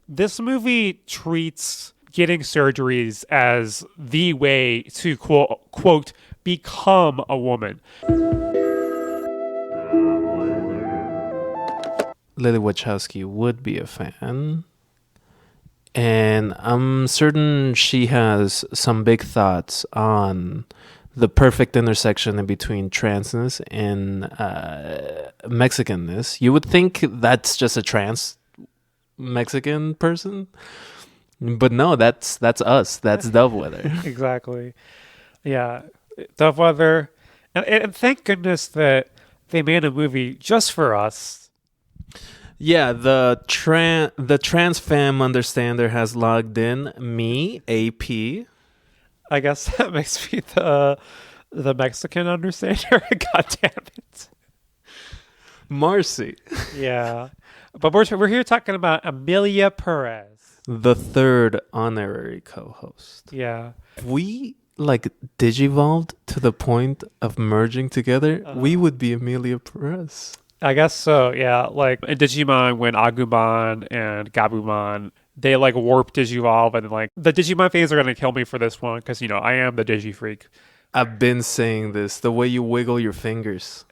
This movie treats getting surgeries as the way to quote become a woman. Lily Wachowski would be a fan. And I'm certain she has some big thoughts on the perfect intersection in between transness and Mexicanness. You would think that's just a trans Mexican person, but no, that's us. That's Doveweather. Exactly. Yeah. Tough weather. And thank goodness that they made a movie just for us. Yeah, the trans fam understander has logged in. Me, AP. I guess that makes me the Mexican understander. God damn it. Marcy, Yeah. But we're here talking about Emilia Perez. the third honorary co-host. Yeah. If we like digivolved to the point of merging together, we would be Emilia Perez. I guess so, yeah. Like in Digimon, when Agumon and Gabumon, they like warp Digivolve, and like the Digimon fans are gonna kill me for this one because I am the Digifreak. I've been saying this, the way you wiggle your fingers.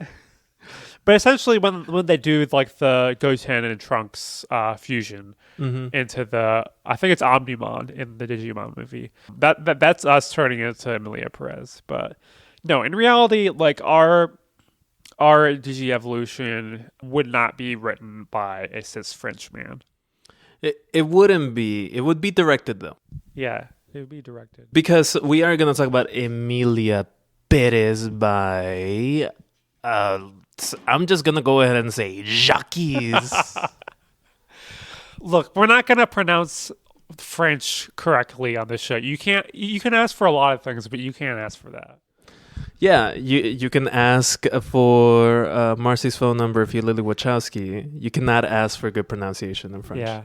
But essentially, when they do like the Goten and Trunks fusion into I think it's Omnimon in the Digimon movie. That's us turning into Emilia Perez. But no, in reality, like our Digi-evolution would not be written by a cis French man. It wouldn't be. It would be directed though. Yeah, it would be directed. Because we are going to talk about Emilia Perez by... I'm just going to go ahead and say Jacques. Look, we're not going to pronounce French correctly on this show. You can ask for a lot of things, but you can't ask for that. Yeah, you can ask for Marcy's phone number if you're Lily Wachowski. You cannot ask for good pronunciation in French. Yeah.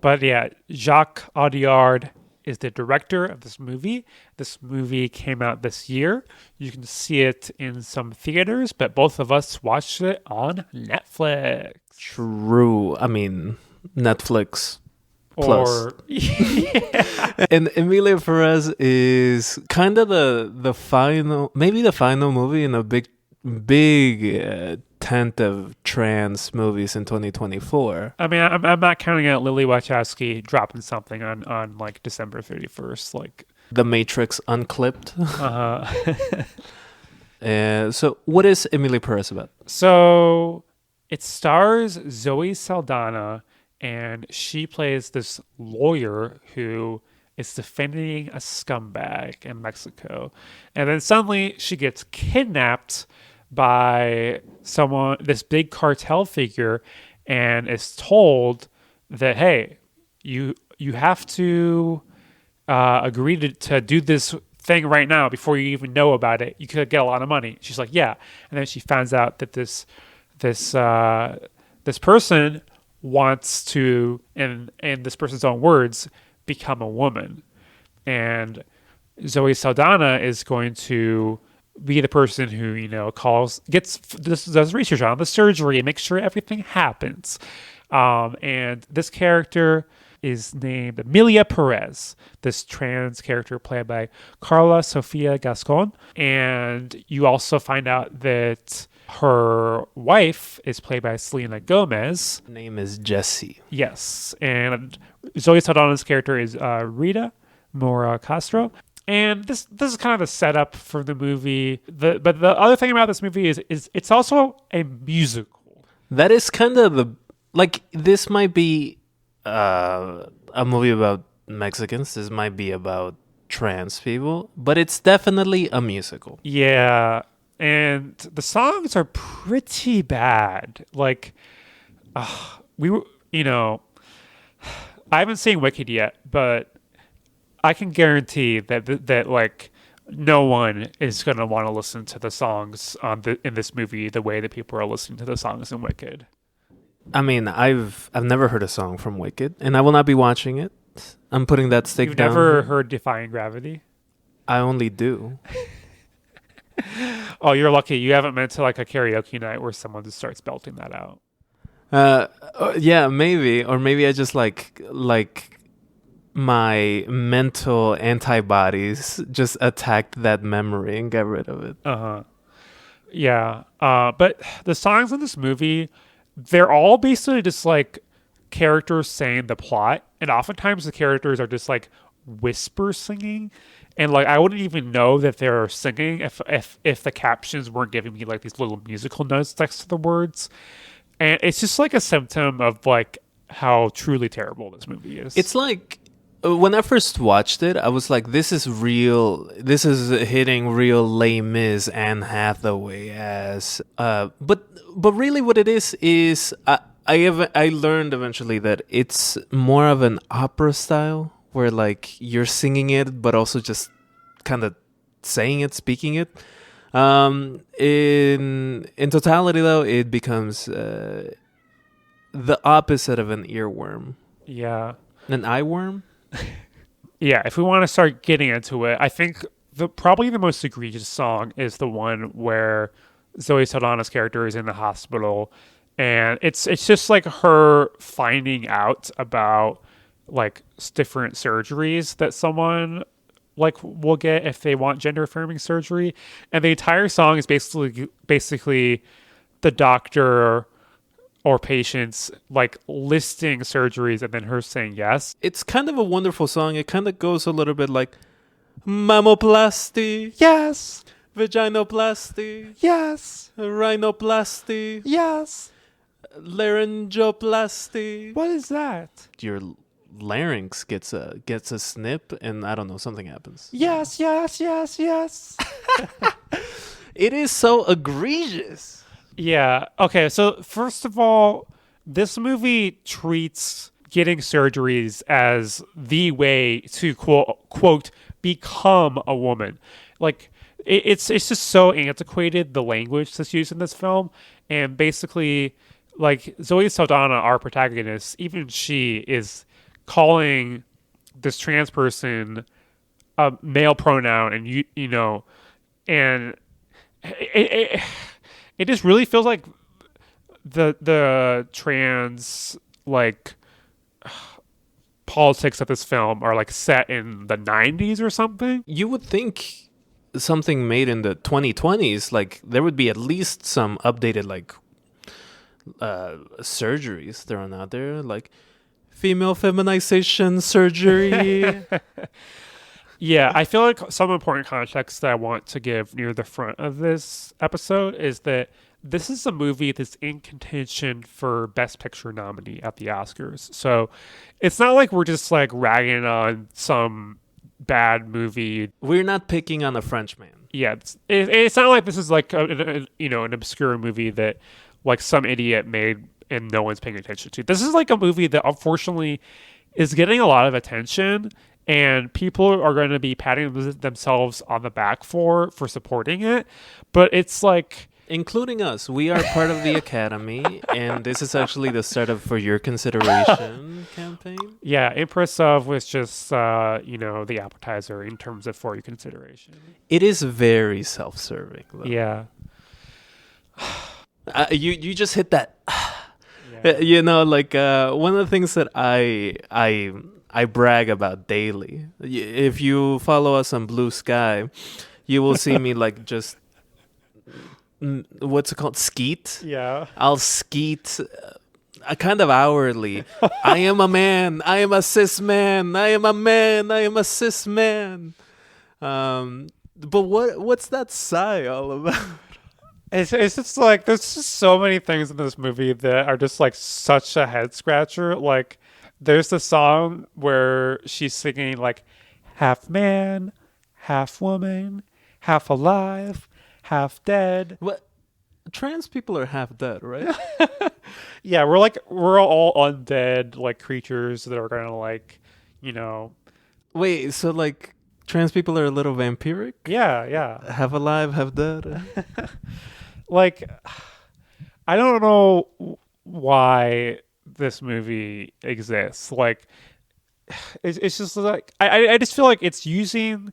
But yeah, Jacques Audiard is the director of this movie. This movie came out this year. You can see it in some theaters, but both of us watched it on Netflix. True. I mean, Netflix Plus. And Emilia Perez is kind of the final, maybe the final movie in a big tent of trans movies in 2024. I mean, I'm not counting out Lily Wachowski dropping something on like December 31st, like The Matrix Unclipped. Uh-huh. So what is Emilia Perez about? So it stars Zoe Saldana, and she plays this lawyer who is defending a scumbag in Mexico. And then suddenly she gets kidnapped by someone, this big cartel figure, and is told that, hey, you have to agree to do this thing right now before you even know about it. You could get a lot of money. She's like, yeah. And then she finds out that this person wants to, in this person's own words, become a woman. And Zoe Saldana is going to be the person who, does research on the surgery and makes sure everything happens. And this character is named Emilia Perez, this trans character played by Carla Sofia Gascon. And you also find out that her wife is played by Selena Gomez. Her name is Jessie. Yes. And Zoe Saldana's character is Rita Mora Castro. And this is kind of a setup for the movie. But the other thing about this movie is it's also a musical. That is kind of this might be a movie about Mexicans. This might be about trans people, but it's definitely a musical. Yeah. And the songs are pretty bad. Like, I haven't seen Wicked yet, but I can guarantee that like no one is gonna want to listen to the songs in this movie the way that people are listening to the songs in Wicked. I mean, I've never heard a song from Wicked, and I will not be watching it. I'm putting that stick You've down. You've never heard Defying Gravity? I only do. Oh, you're lucky. You haven't been to like a karaoke night where someone just starts belting that out. Yeah, maybe, or maybe I just like my mental antibodies just attacked that memory and got rid of it. Uh-huh. Yeah. But the songs in this movie, they're all basically just like characters saying the plot. And oftentimes the characters are just like whisper singing. And like I wouldn't even know that they're singing if the captions weren't giving me like these little musical notes next to the words. And it's just like a symptom of like how truly terrible this movie is. It's like when I first watched it, I was like, "This is real. This is hitting real Les Mis Anne Hathaway as." But really, what it is I learned eventually that it's more of an opera style where like you're singing it, but also just kind of saying it, speaking it. In totality, though, it becomes the opposite of an earworm, Yeah. an eyeworm. Yeah, if we want to start getting into it, I think probably the most egregious song is the one where Zoe Saldana's character is in the hospital, and it's just like her finding out about like different surgeries that someone like will get if they want gender affirming surgery, and the entire song is basically the doctor or patients like listing surgeries and then her saying yes. It's kind of a wonderful song. It kind of goes a little bit like mammoplasty, Yes, vaginoplasty, yes, rhinoplasty, yes. laryngoplasty. What is that? Your larynx gets a snip, and I don't know, something happens. Yes, yes, yes, yes. It is so egregious. Yeah. Okay. So first of all, this movie treats getting surgeries as the way to quote become a woman. Like it's just so antiquated, the language that's used in this film, and basically like Zoe Saldana, our protagonist, even she is calling this trans person a male pronoun, and you know, and it just really feels like the trans like politics of this film are like set in the 90s or something. You would think something made in the 2020s, like there would be at least some updated like surgeries thrown out there, like female feminization surgery. Yeah, I feel like some important context that I want to give near the front of this episode is that this is a movie that's in contention for Best Picture nominee at the Oscars. So it's not like we're just like ragging on some bad movie. We're not picking on a Frenchman. Yeah, it's not like this is like an obscure movie that like some idiot made and no one's paying attention to. This is like a movie that unfortunately is getting a lot of attention, and people are going to be patting themselves on the back for supporting it. But it's like, including us, we are part of the Academy, and this is actually the start of For Your Consideration campaign. yeah, Empress of was just the appetizer in terms of for your consideration. It is very self-serving, though. Yeah. You just hit that. Yeah. You know, like one of the things that I brag about daily. If you follow us on Blue Sky, you will see me like just what's it called? Skeet. Yeah. I'll skeet kind of hourly. I am a man. I am a cis man. I am a man. I am a cis man. But what's that sigh all about? It's just like there's just so many things in this movie that are just like such a head scratcher. Like there's the song where she's singing like half man, half woman, half alive, half dead. What? Trans people are half dead, right? Yeah, we're all undead like creatures that are gonna like, Wait, so like trans people are a little vampiric? yeah. Half alive, half dead? Like I don't know why this movie exists. Like it's just like I just feel like it's using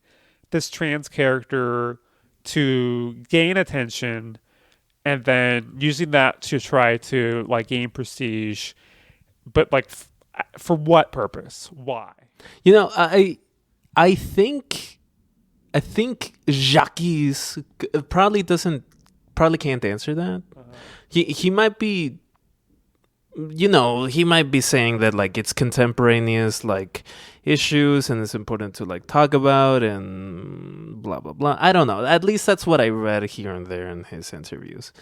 this trans character to gain attention and then using that to try to like gain prestige, but like for what purpose? Why? You know, I think Jacques probably can't answer that. He might be, you know, he might be saying that like it's contemporaneous like issues and it's important to like talk about and blah blah blah. I don't know. At least that's what I read here and there in his interviews.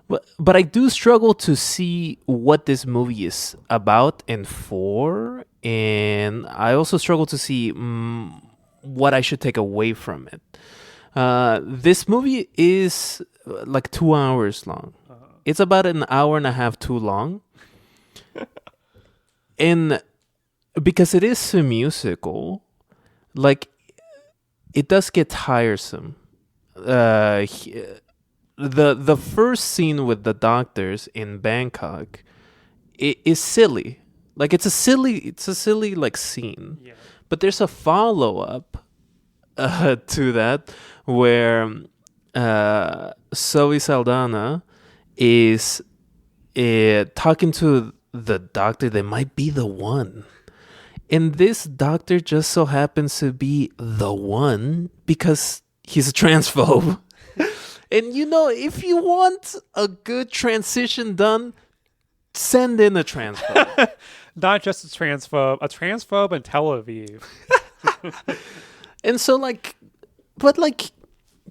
But I do struggle to see what this movie is about and for, and I also struggle to see what I should take away from it. This movie is like 2 hours long. It's about an hour and a half too long. And because it is a musical, like it does get tiresome. The first scene with the doctors in Bangkok is silly. Like it's a silly like scene. Yeah. But there's a follow up to that where Zoe Saldana is talking to the doctor that might be the one. And this doctor just so happens to be the one because he's a transphobe. And you know, if you want a good transition done, send in a transphobe. Not just a transphobe in Tel Aviv. And so like, but like,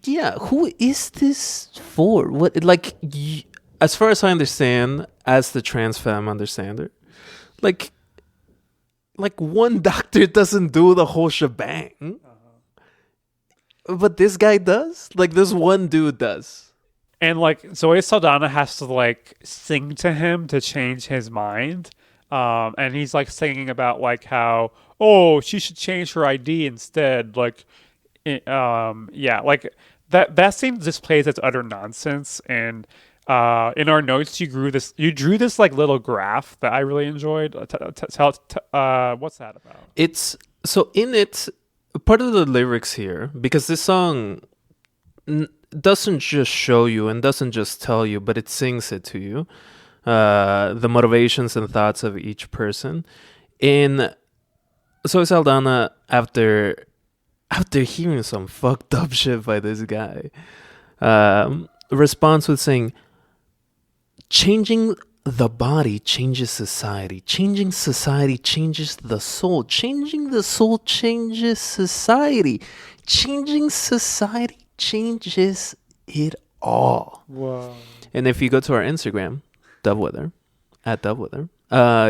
yeah, who is this for? What, like, as far as I understand, as the trans femme understander, like one doctor doesn't do the whole shebang. But this guy does? Like, this one dude does. And, like, Zoe Saldana has to, like, sing to him to change his mind. And he's, like, singing about, like, how, oh, she should change her ID instead. Like, yeah, like, that scene just plays as utter nonsense. And in our notes, you drew this, like, little graph that I really enjoyed. What's that about? It's, so in it, part of the lyrics here, because this song doesn't just show you and doesn't just tell you, but it sings it to you, the motivations and thoughts of each person. In Zoe Saldana, after hearing some fucked up shit by this guy, responds with saying, changing the body changes society. Changing society changes the soul. Changing the soul changes society. Changing society changes it all. Whoa. And if you go to our Instagram, Doveweather, at Doveweather,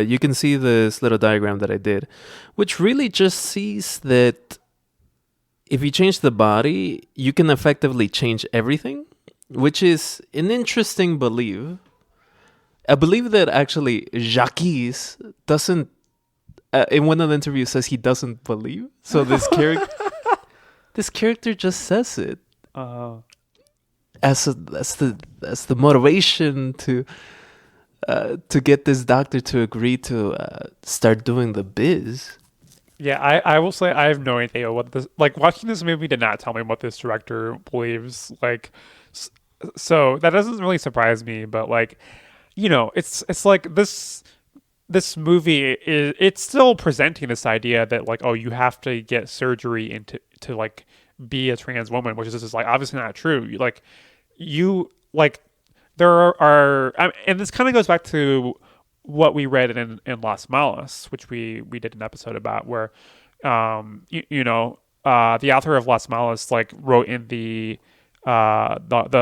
you can see this little diagram that I did, which really just sees that if you change the body, you can effectively change everything, which is an interesting belief. I believe that actually Jacques doesn't, in one of the interviews, says he doesn't believe. So this character just says it as the motivation to get this doctor to agree to start doing the biz. Yeah, I will say I have no idea what this, like, watching this movie did not tell me what this director believes. Like, so that doesn't really surprise me, but like, you know, it's like this movie it's still presenting this idea that like, oh, you have to get surgery to like be a trans woman, which is just like obviously not true. You there are and this kind of goes back to what we read in Las Malas, which we did an episode about, where the author of Las Malas like wrote in the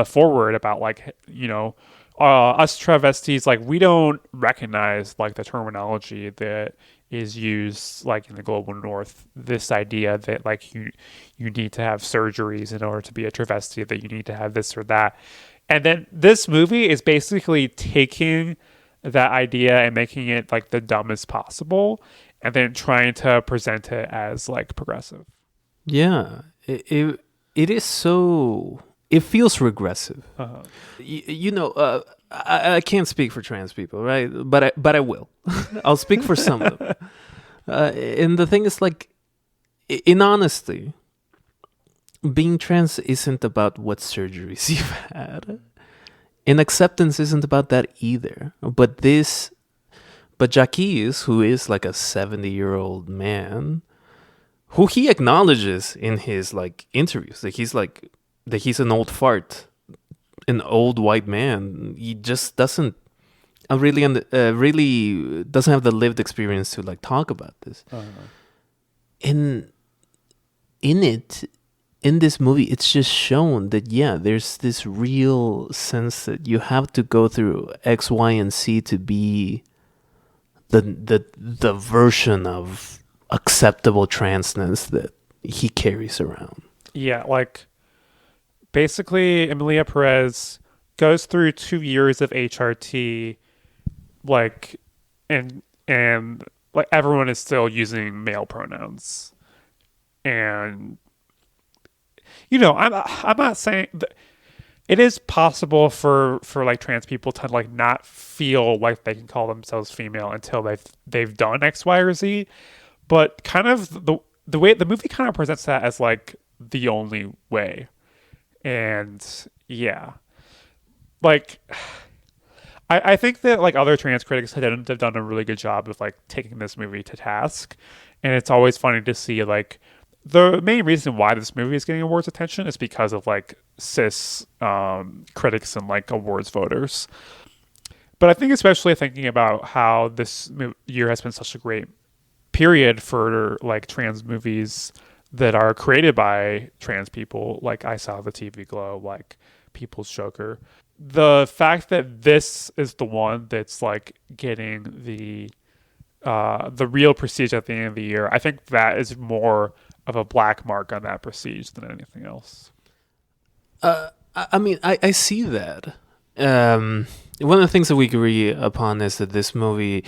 foreword about like, you know, us travestis, like, we don't recognize like the terminology that is used like in the global north, this idea that like you need to have surgeries in order to be a travesti, that you need to have this or that. And then this movie is basically taking that idea and making it like the dumbest possible, and then trying to present it as like progressive. Yeah, it is so. It feels regressive. Uh-huh. I can't speak for trans people, right? But I will. I'll speak for some of them. And the thing is, like, in honesty, being trans isn't about what surgeries you've had. And acceptance isn't about that either. But Jacques, who is like a 70-year-old man, who he acknowledges in his like interviews that he's an old fart, an old white man. He just doesn't really doesn't have the lived experience to like talk about this. In in this movie, it's just shown that yeah, there's this real sense that you have to go through X, Y, and Z to be the version of acceptable transness that he carries around. Yeah, like basically Emilia Perez goes through 2 years of HRT, like, and like everyone is still using male pronouns, and I'm not saying that it is possible for like trans people to like not feel like they can call themselves female until they've done X, Y, or Z, but kind of the way the movie kind of presents that as like the only way, and yeah, like I think that like other trans critics have done a really good job of like taking this movie to task, and it's always funny to see like the main reason why this movie is getting awards attention is because of like cis critics and like awards voters. But I think especially thinking about how this year has been such a great period for like trans movies that are created by trans people, like I Saw the TV Glow, like People's Joker. The fact that this is the one that's like getting the real prestige at the end of the year, I think that is more of a black mark on that prestige than anything else. I mean, I see that. One of the things that we agree upon is that this movie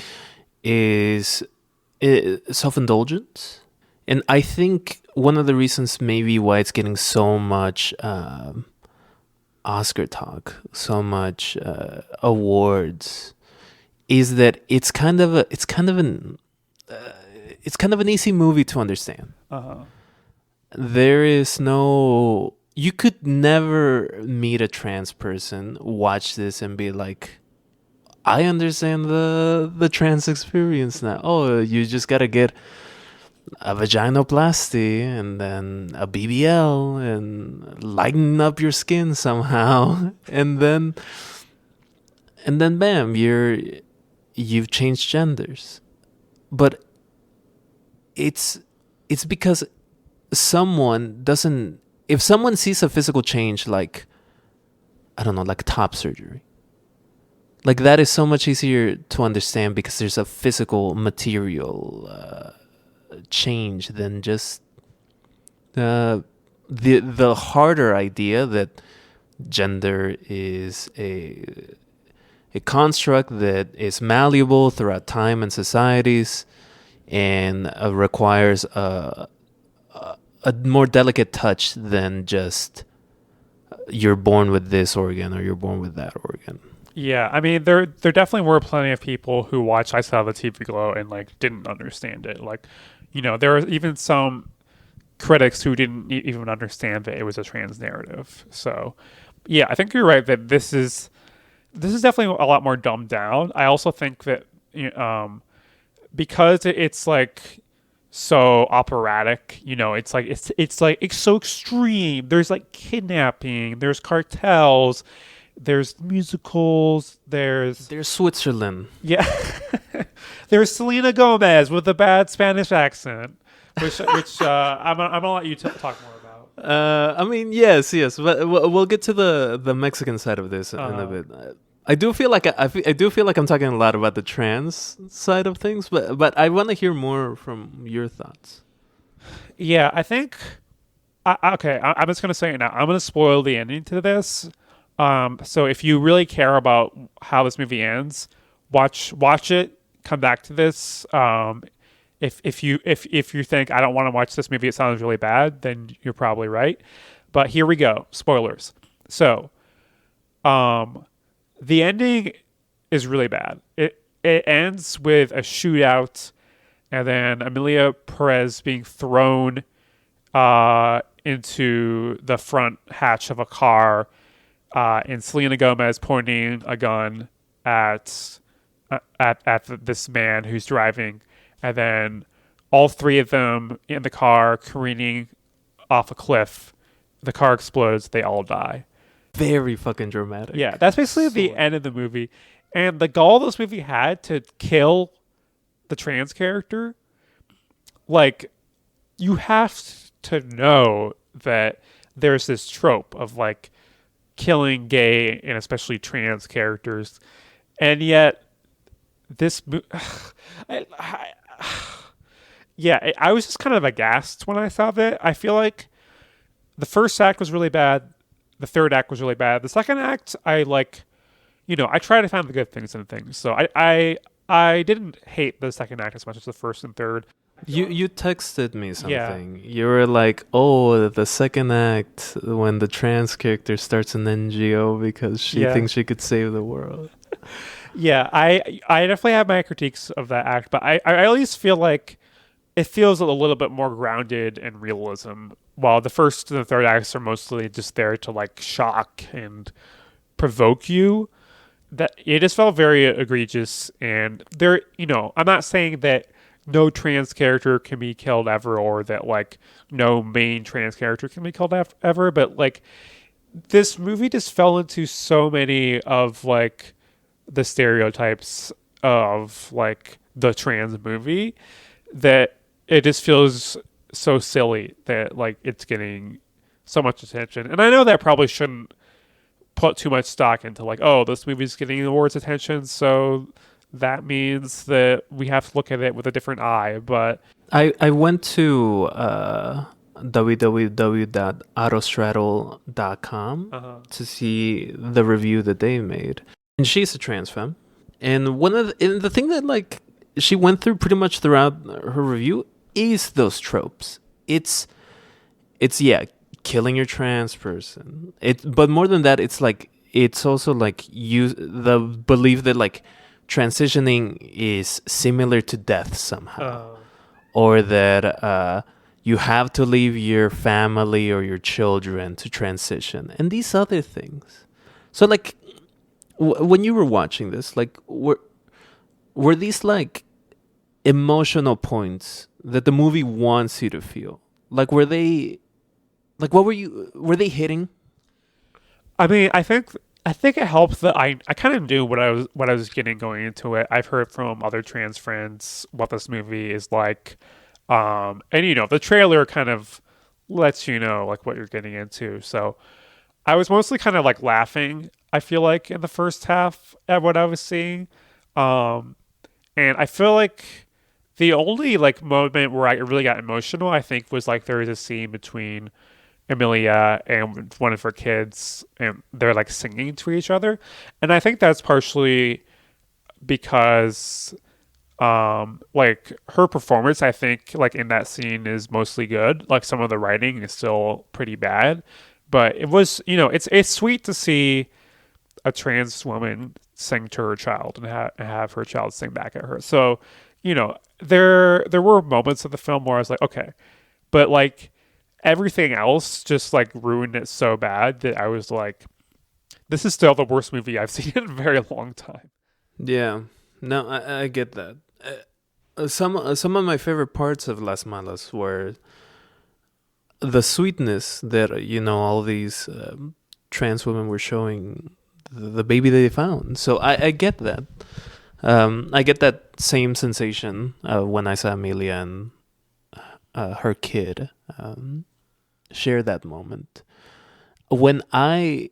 is self-indulgent. And I think one of the reasons maybe why it's getting so much Oscar talk, so much awards, is that it's kind of an easy movie to understand. There is no, you could never meet a trans person, watch this and be like, I understand the trans experience now. Oh, you just gotta get a vaginoplasty and then a BBL and lighten up your skin somehow, and then bam, you've changed genders. But it's because someone doesn't, if someone sees a physical change like, I don't know, like top surgery, like that is so much easier to understand because there's a physical material change than just the harder idea that gender is a construct that is malleable throughout time and societies, and requires a more delicate touch than just you're born with this organ or you're born with that organ. Yeah, I mean, there definitely were plenty of people who watched I Saw the TV Glow and like didn't understand it. Like, there were even some critics who didn't even understand that it was a trans narrative. So, yeah, I think you're right that this is definitely a lot more dumbed down. I also think that because it's like so operatic, it's so extreme. There's like kidnapping, there's cartels, there's musicals, there's Switzerland. Yeah. There's Selena Gomez with a bad Spanish accent, which I'm gonna let you talk more about. I mean, yes, but we'll get to the Mexican side of this in a bit. I do feel like I do feel like I'm talking a lot about the trans side of things, but I want to hear more from your thoughts. Yeah, I think. Okay, I'm just gonna say it now. I'm gonna spoil the ending to this. So if you really care about how this movie ends, watch it. Come back to this. If you think I don't want to watch this movie, it sounds really bad, then you're probably right. But here we go. Spoilers. So, the ending is really bad. It ends with a shootout, and then Emilia Perez being thrown into the front hatch of a car, and Selena Gomez pointing a gun at this man who's driving, and then all three of them in the car careening off a cliff. The car explodes. They all die. Very fucking dramatic. Yeah, that's basically the end of the movie. And the goal this movie had to kill the trans character, like, you have to know that there's this trope of like killing gay and especially trans characters, and yet this I was just kind of aghast when I saw that. I feel like the first act was really bad, the third act was really bad, the second act I try to find the good things in things, so I didn't hate the second act as much as the first and third. You texted me something. Yeah. You were like, "Oh, the second act when the trans character starts an NGO because she thinks she could save the world." Yeah, I definitely have my critiques of that act, but I at least feel like it feels a little bit more grounded in realism, while the first and the third acts are mostly just there to like shock and provoke you. That it just felt very egregious, and there, I'm not saying that no trans character can be killed ever, or that like no main trans character can be killed ever, but like this movie just fell into so many of like the stereotypes of like the trans movie that it just feels so silly that like it's getting so much attention. And I know that probably shouldn't put too much stock into like, oh, this movie's getting awards attention, so that means that we have to look at it with a different eye. But I went to www.autostraddle.com to see the review that they made, and she's a trans femme, and the thing that like she went through pretty much throughout her review is those tropes. It's killing your trans person. But more than that, it's also like the belief that like transitioning is similar to death somehow, or that you have to leave your family or your children to transition, and these other things. So like when you were watching this, like were these like emotional points that the movie wants you to feel? Like were they like were they hitting? I mean, I think it helped that I kind of knew what I was getting going into it. I've heard from other trans friends what this movie is like, and the trailer kind of lets you know like what you're getting into. So I was mostly kind of like laughing, I feel like, in the first half at what I was seeing, and I feel like the only like moment where I really got emotional, I think, was like there was a scene between Emilia and one of her kids, and they're like singing to each other, and I think that's partially because like her performance, I think, like in that scene is mostly good. Like some of the writing is still pretty bad, but it was, it's sweet to see a trans woman sing to her child and have her child sing back at her. So there were moments of the film where I was like, okay, but like everything else just like ruined it so bad that I was like, this is still the worst movie I've seen in a very long time. Yeah, no, I get that. Some of my favorite parts of Las Malas were the sweetness that all these trans women were showing the baby they found. So I get that. I get that same sensation when I saw Amelia and her kid share that moment. When I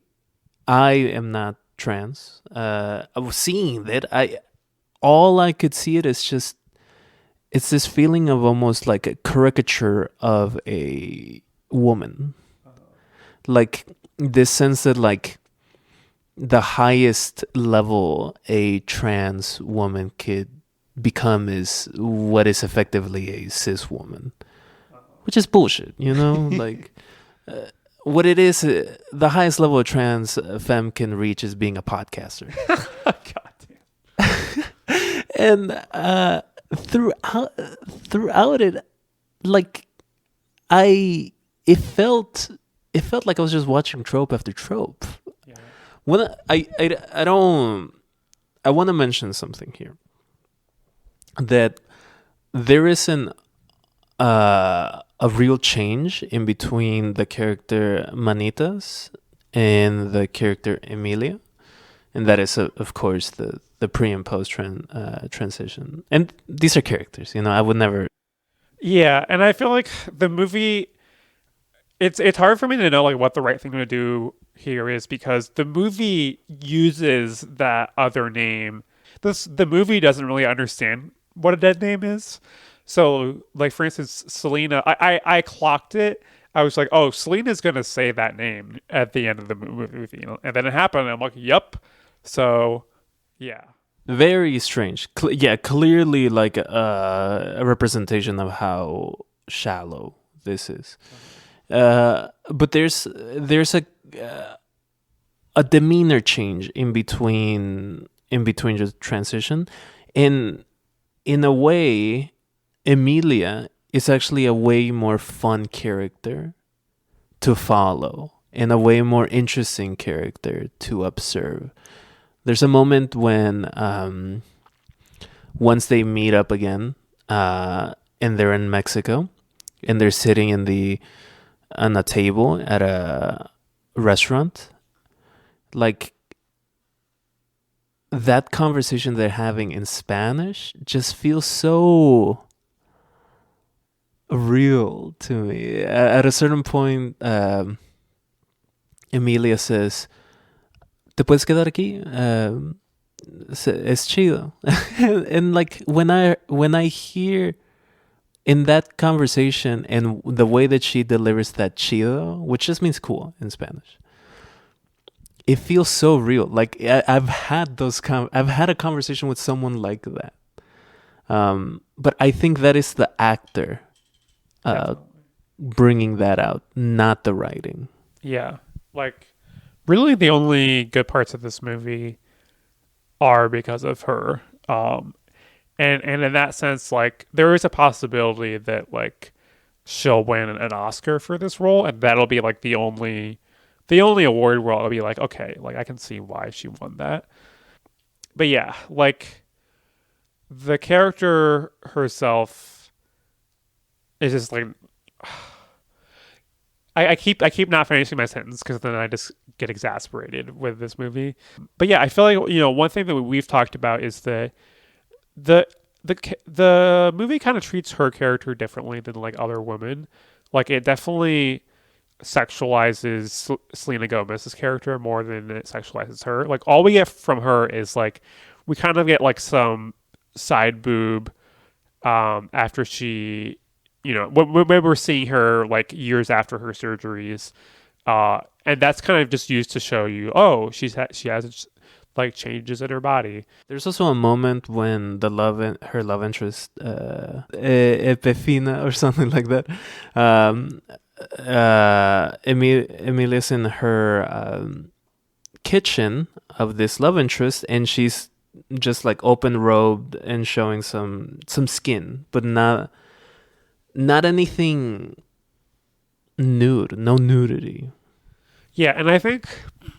am not trans, I was seeing that all I could see it is just, it's this feeling of almost like a caricature of a woman. Like this sense that like the highest level a trans woman could become is what is effectively a cis woman, which is bullshit, like what it is, the highest level of trans femme can reach is being a podcaster. God damn. And throughout it, like it felt like I was just watching trope after trope. Yeah. When I don't, I want to mention something here, that there isn't a real change in between the character Manitas and the character Emilia, and that is of course the pre and post transition. And these are characters, I would never. Yeah, and I feel like the movie it's hard for me to know like what the right thing to do here is because the movie uses that other name. The movie doesn't really understand what a dead name is. So like for instance, Selena, I clocked it. I was like, oh, Selena's gonna say that name at the end of the movie, and then it happened. And I'm like, yep. So yeah, Very strange. Yeah, clearly like a representation of how shallow this is. But there's a demeanor change in between the transition. In a way, Emilia is actually a way more fun character to follow and a way more interesting character to observe. There's a moment when once they meet up again, and they're in Mexico, and they're sitting on a table at a restaurant, like that conversation they're having in Spanish just feels so real to me. At a certain point, Emilia says, "¿Te puedes quedar aquí? Es chido." And like when I hear in that conversation and the way that she delivers that chido, which just means cool in Spanish, it feels so real. Like I've had I've had a conversation with someone like that. But I think that is the actor uh, definitely. bringing that out, not the writing. Yeah, like really the only good parts of this movie are because of her. And in that sense, like there is a possibility that like she'll win an Oscar for this role, and that'll be like the only award where I'll be like, okay, like I can see why she won that. But yeah, like the character herself is just like I keep not finishing my sentence because then I just get exasperated with this movie. But yeah, I feel like one thing that we've talked about is the the movie kind of treats her character differently than like other women. Like it definitely sexualizes Selena Gomez's character more than it sexualizes her. Like all we get from her is like we kind of get like some side boob after she when we're seeing her like years after her surgeries, and that's kind of just used to show you, oh, she has like changes in her body. There's also a moment when her love interest, Epefina or something like that, Emilia's in her kitchen of this love interest, and she's just like open robed and showing some skin, but not anything nude, no nudity. Yeah, and I think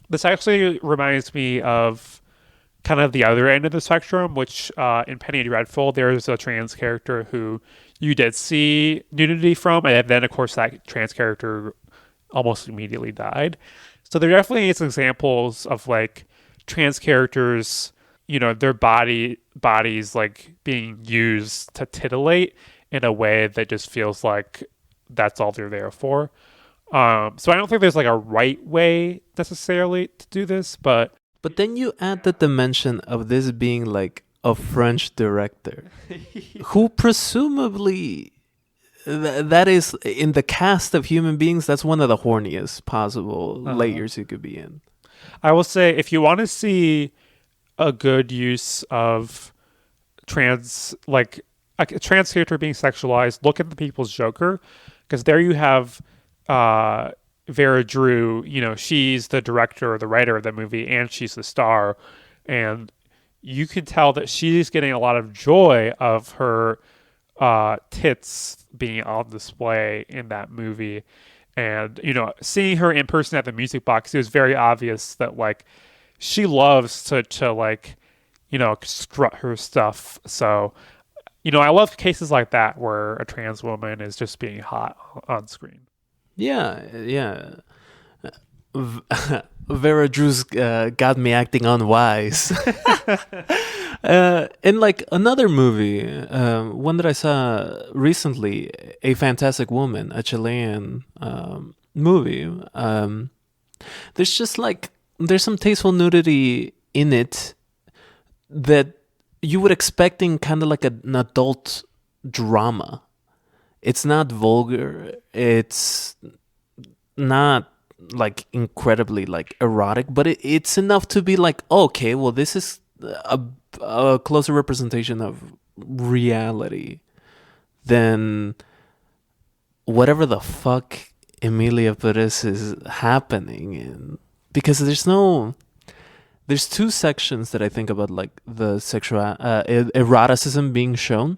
this actually reminds me of kind of the other end of the spectrum, which in Penny Dreadful, there's a trans character who you did see nudity from, and then of course that trans character almost immediately died. So there definitely is examples of like trans characters, their bodies like being used to titillate in a way that just feels like that's all they're there for. So I don't think there's like a right way necessarily to do this, but But then you add the dimension of this being like a French director who presumably that is in the cast of human beings. That's one of the horniest possible layers you could be in. I will say if you want to see a good use of like a trans character being sexualized, look at The People's Joker, because there you have Vera Drew. She's the director or the writer of the movie, and she's the star, and you can tell that she's getting a lot of joy of her tits being on display in that movie. And seeing her in person at the music box, it was very obvious that like she loves to like, strut her stuff. So, I love cases like that where a trans woman is just being hot on screen. Yeah. V- Vera Drew's got me acting unwise. In like another movie, one that I saw recently, A Fantastic Woman, a Chilean movie. There's just like there's some tasteful nudity in it that you would expect in kind of like an adult drama. It's not vulgar. It's not like incredibly like erotic, but it's enough to be like, okay, well, this is a closer representation of reality than whatever the fuck Emilia Perez is happening in. Because there's two sections that I think about, like the sexual eroticism being shown,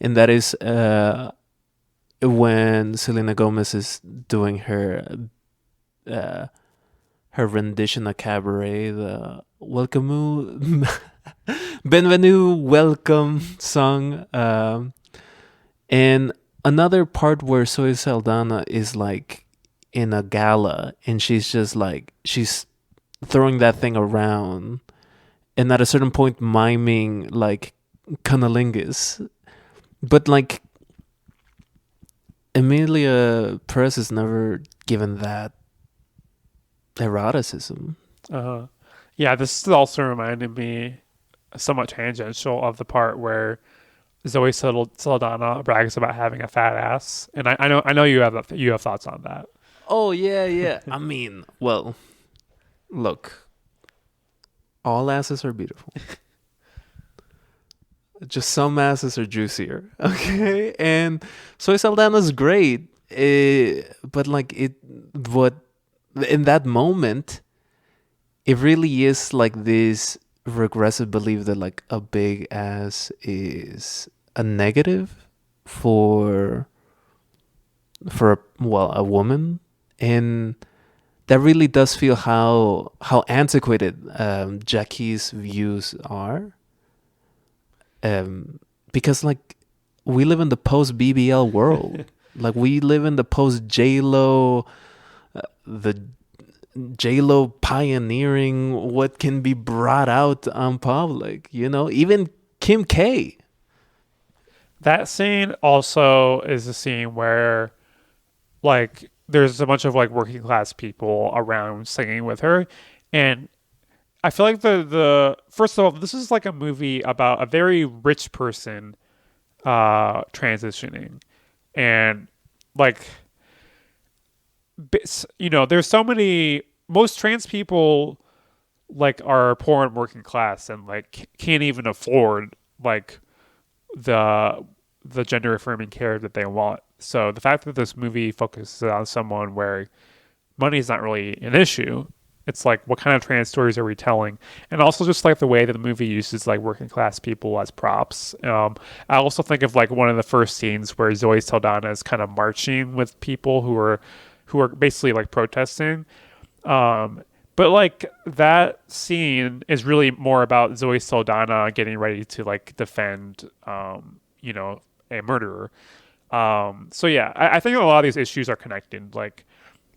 and that is when Selena Gomez is doing her rendition of Cabaret, the Welcome Bienvenue Welcome song, and another part where Zoe Saldana is like in a gala and she's just like she's throwing that thing around, and at a certain point miming like cunnilingus, but like Emilia Perez is never given that eroticism. Uh-huh. Yeah, this also reminded me, somewhat tangential, of the part where Zoe Saldana brags about having a fat ass, and I know you have thoughts on that. Oh yeah. I mean, well, look, all asses are beautiful. Just some asses are juicier, okay? And Zoe Saldana's great, but like what in that moment, it really is like this regressive belief that like a big ass is a negative for a woman, and that really does feel how antiquated Jacques' views are, because like we live in the post BBL world. Like we live in the post J-Lo, the J-Lo pioneering what can be brought out on public, even Kim K. That scene also is a scene where like there's a bunch of like working class people around singing with her, and I feel like the first of all, this is like a movie about a very rich person transitioning, and like there's so many, most trans people like are poor and working class and like can't even afford like the gender affirming care that they want. So the fact that this movie focuses on someone where money is not really an issue, it's like, what kind of trans stories are we telling? And also just like the way that the movie uses like working class people as props. I also think of like one of the first scenes where Zoe Saldana is kind of marching with people who are basically like protesting. But like that scene is really more about Zoe Saldana getting ready to like defend, a murderer. So yeah, I think a lot of these issues are connected, like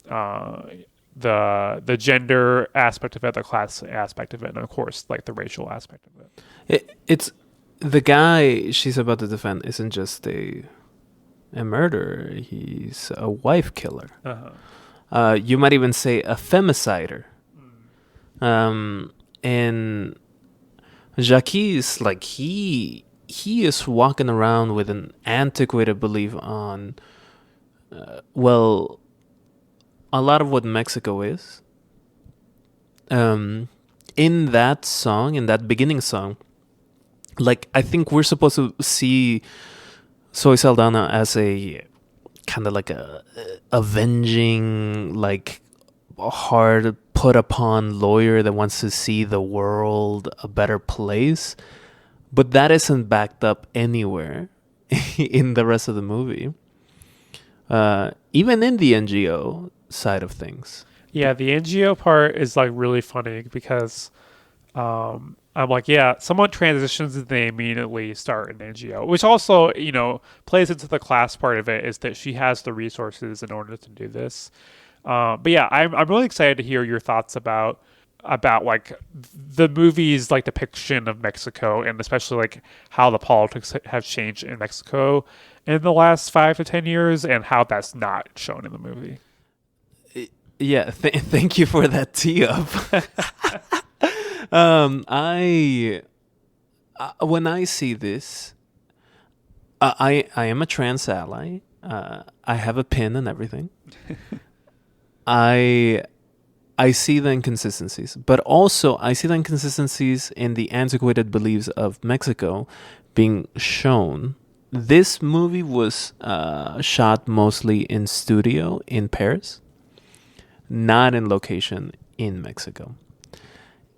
the gender aspect of it, the class aspect of it, and of course like the racial aspect of it. It's the guy she's about to defend isn't just a murderer; he's a wife killer. You might even say a femicider. And Jacques, like he is walking around with an antiquated belief on, a lot of what Mexico is. In that song, in that beginning song, like I think we're supposed to see Zoe Saldana as a kind of like a avenging, like a hard put upon lawyer that wants to see the world a better place, but that isn't backed up anywhere in the rest of the movie, even in the NGO side of things. Yeah, the NGO part is like really funny because I'm like, yeah, someone transitions and they immediately start an NGO, which also, plays into the class part of it is that she has the resources in order to do this. But yeah, I'm really excited to hear your thoughts about like the movie's like depiction of Mexico and especially like how the politics have changed in Mexico in the last 5 to 10 years and how that's not shown in the movie. Yeah, thank you for that tee up. I when I see this, I am a trans ally. I have a pin and everything. I I see the inconsistencies, but also I see the inconsistencies in the antiquated beliefs of Mexico being shown. This movie was shot mostly in studio in Paris, not in location in Mexico.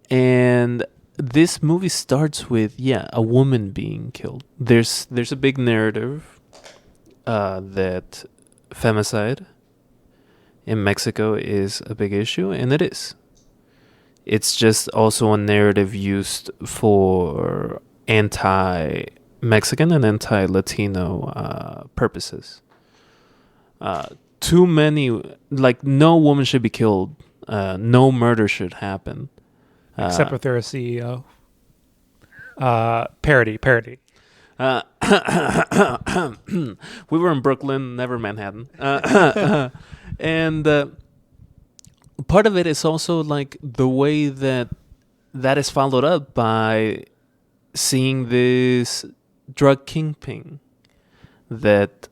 And this movie starts with a woman being killed. There's a big narrative that femicide in Mexico is a big issue, and it is. It's just also a narrative used for anti-Mexican and anti-Latino purposes. Too many, like no woman should be killed. No murder should happen. Except if they're a CEO. Parody. Uh, we were in Brooklyn, never Manhattan. And part of it is also like the way that is followed up by seeing this drug kingpin that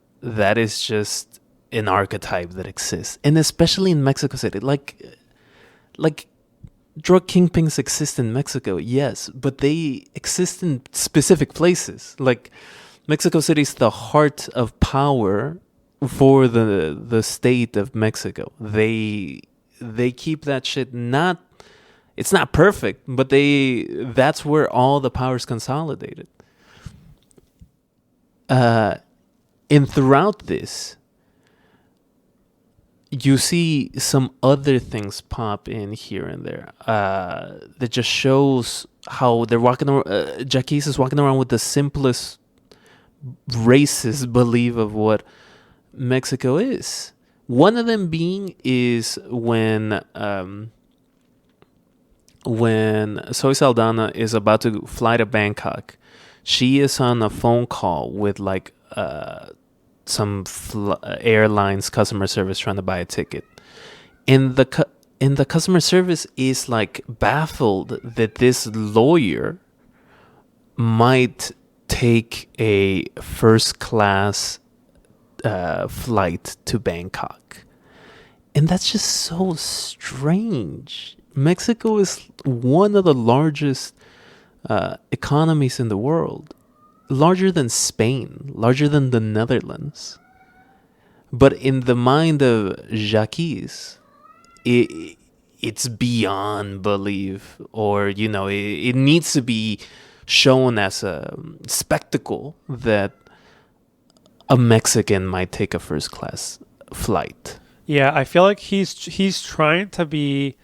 is just an archetype that exists, and especially in Mexico City, like drug kingpins exist in Mexico, yes, but they exist in specific places. Like Mexico City is the heart of power for the state of Mexico. They keep that shit not. It's not perfect, but that's where all the power is consolidated. And throughout this, you see some other things pop in here and there that just shows how they're walking around. Jacques is walking around with the simplest racist belief of what Mexico is. One of them being is when Zoe Saldana is about to fly to Bangkok, she is on a phone call with like some airlines customer service trying to buy a ticket, and the customer service is like baffled that this lawyer might take a first class flight to Bangkok, and that's just so strange. Mexico is one of the largest economies in the world, larger than Spain, larger than the Netherlands. But in the mind of Jacques, it's beyond belief, or it needs to be shown as a spectacle that a Mexican might take a first class flight. Yeah, I feel like he's trying to be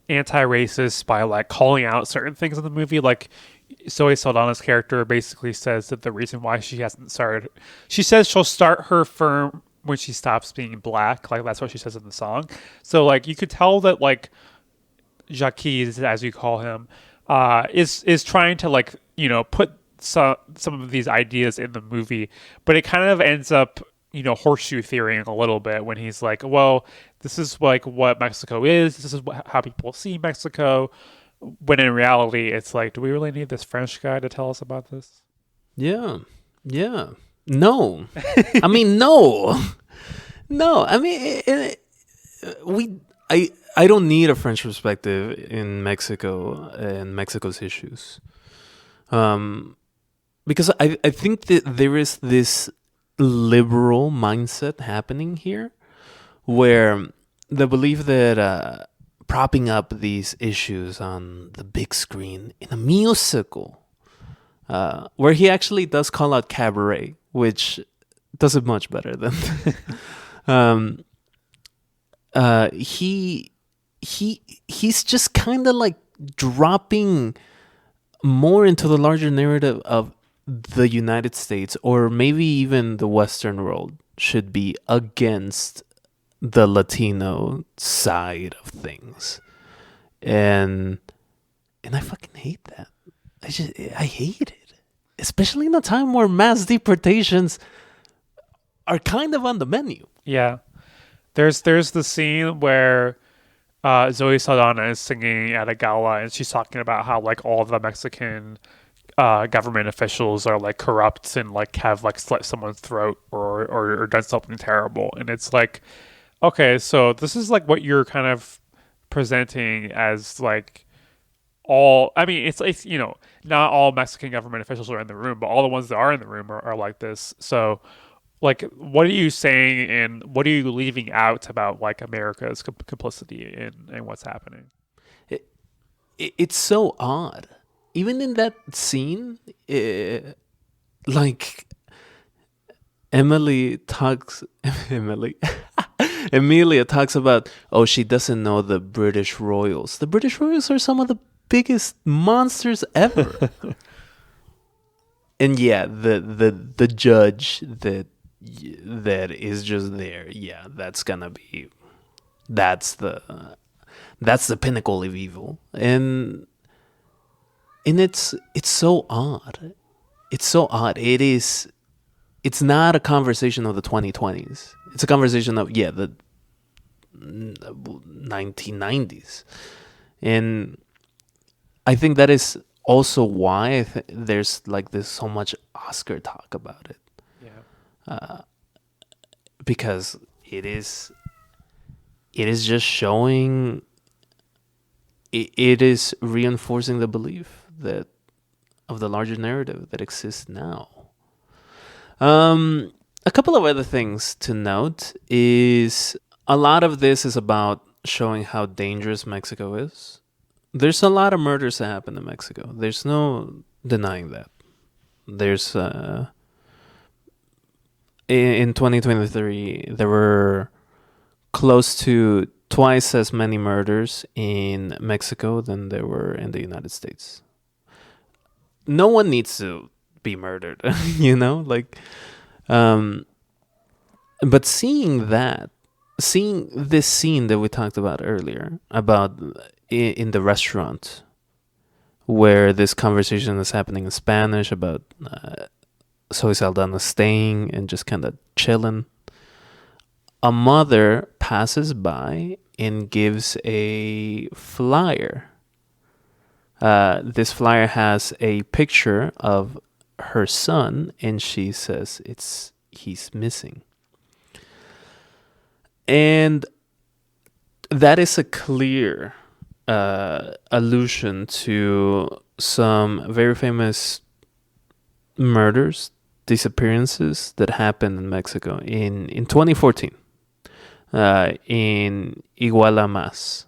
anti-racist by like calling out certain things in the movie. Like Zoe Saldana's character basically says that the reason why she says she'll start her firm when she stops being black. Like that's what she says in the song. So like you could tell that like Jacques, as you call him, is trying to like put some of these ideas in the movie, but it kind of ends up horseshoe theorying a little bit when he's like, well, this is like what Mexico is. This is how people see Mexico. When in reality, it's like, do we really need this French guy to tell us about this? Yeah. No. I mean, no. No. I mean, I don't need a French perspective in Mexico and Mexico's issues. Because I think that there is this liberal mindset happening here where the belief that propping up these issues on the big screen in a musical, where he actually does call out Cabaret, which does it much better than he's just kind of like dropping more into the larger narrative of the United States, or maybe even the Western world, should be against the Latino side of things. And I fucking hate that. I hate it. Especially in a time where mass deportations are kind of on the menu. Yeah. There's the scene where Zoe Saldana is singing at a gala, and she's talking about how like all the Mexican government officials are like corrupt and like have like slit someone's throat or done something terrible. And it's like, okay, so this is like what you're kind of presenting as like all. I mean, it's not all Mexican government officials are in the room, but all the ones that are in the room are like this. So like, what are you saying and what are you leaving out about like America's complicity in what's happening? It's so odd. Even in that scene, like Emily talks, Emily, Emilia talks about, oh, she doesn't know the British royals. The British royals are some of the biggest monsters ever. And yeah, the judge that is just there. Yeah, that's the pinnacle of evil. And it's so odd. It's so odd. It's not a conversation of the 2020s. It's a conversation of the 1990s. And I think that is also why there's like this so much Oscar talk about it. Because it is just showing, it is reinforcing the belief that of the larger narrative that exists now. A couple of other things to note is a lot of this is about showing how dangerous Mexico is. There's a lot of murders that happen in Mexico. There's no denying that. There's in 2023 there were close to twice as many murders in Mexico than there were in the United States. No one needs to be murdered, like but seeing this scene that we talked about earlier, about in the restaurant where this conversation is happening in Spanish about Zoe Saldana staying and just kind of chilling. A mother passes by and gives a flyer. This flyer has a picture of her son, and she says he's missing. And that is a clear allusion to some very famous murders, disappearances that happened in Mexico in 2014 in Iguala Mas.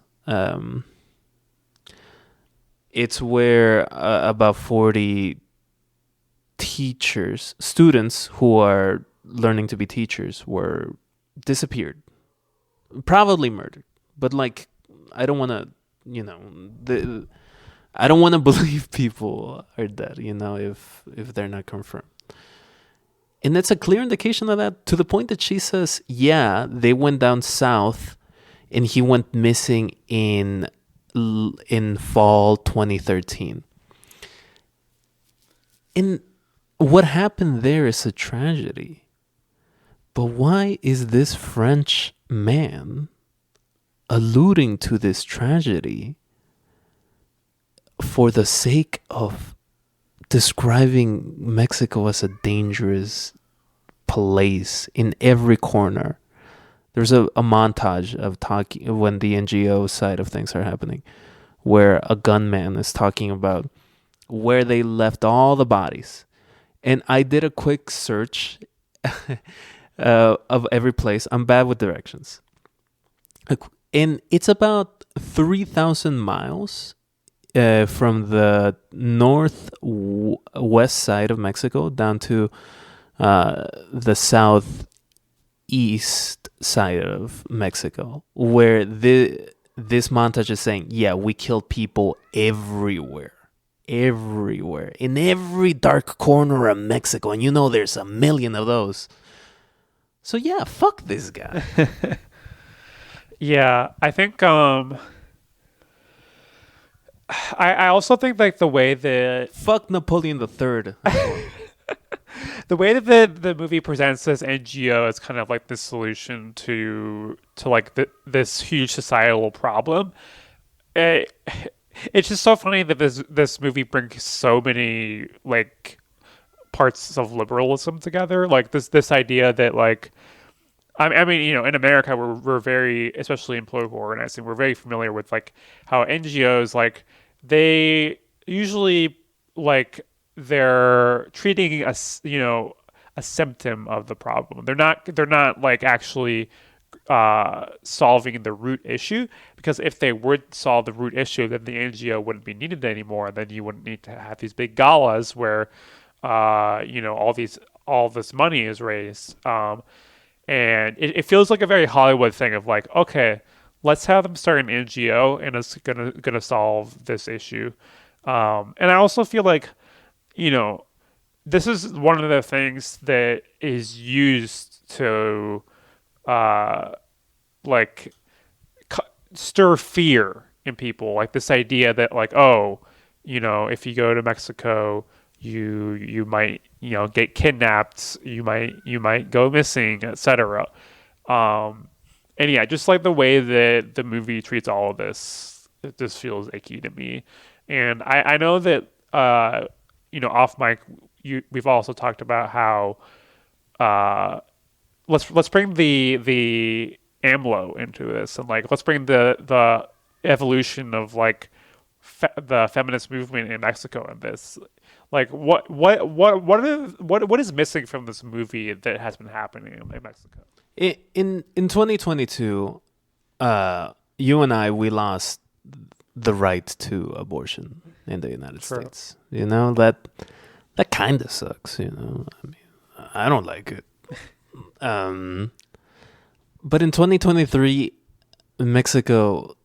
It's where about 40 students who are learning to be teachers, were disappeared, probably murdered. But like, I don't want to, I don't want to believe people are dead, if they're not confirmed. And that's a clear indication of that, to the point that she says, yeah, they went down south and he went missing in fall 2013. And what happened there is a tragedy. But why is this French man alluding to this tragedy for the sake of describing Mexico as a dangerous place in every corner? There's a montage of talking when the NGO side of things are happening, where a gunman is talking about where they left all the bodies. And I did a quick search of every place. I'm bad with directions. And it's about 3,000 miles from the northwest side of Mexico down to the southeast side of Mexico, where this montage is saying, yeah, we killed people everywhere. Everywhere. In every dark corner of Mexico. And there's a million of those. So yeah, fuck this guy. Yeah, I think I also think like the way that Fuck Napoleon the Third. the movie presents this NGO as kind of like the solution to like this huge societal problem. It, it's just so funny that this movie brings so many like parts of liberalism together. Like this idea that like I mean, in America, we're very, especially in political organizing, we're very familiar with like how NGOs like they usually like they're treating a symptom of the problem. They're not like actually solving the root issue, because if they would solve the root issue, then the NGO wouldn't be needed anymore. Then you wouldn't need to have these big galas where all this money is raised. And it feels like a very Hollywood thing of like, okay, let's have them start an NGO and it's gonna solve this issue. And I also feel like, this is one of the things that is used to like stir fear in people, like this idea that like, oh, if you go to Mexico, you might get kidnapped, you might go missing, etc. And yeah, just like the way that the movie treats all of this, it just feels icky to me. And I know that off mic, we've also talked about how let's bring the AMLO into this, and like let's bring the evolution of like the feminist movement in Mexico in this. Like what is missing from this movie that has been happening in Mexico? In 2022, you and we lost the right to abortion in the United True. States. That kind of sucks. I mean, I don't like it. But in 2023, Mexico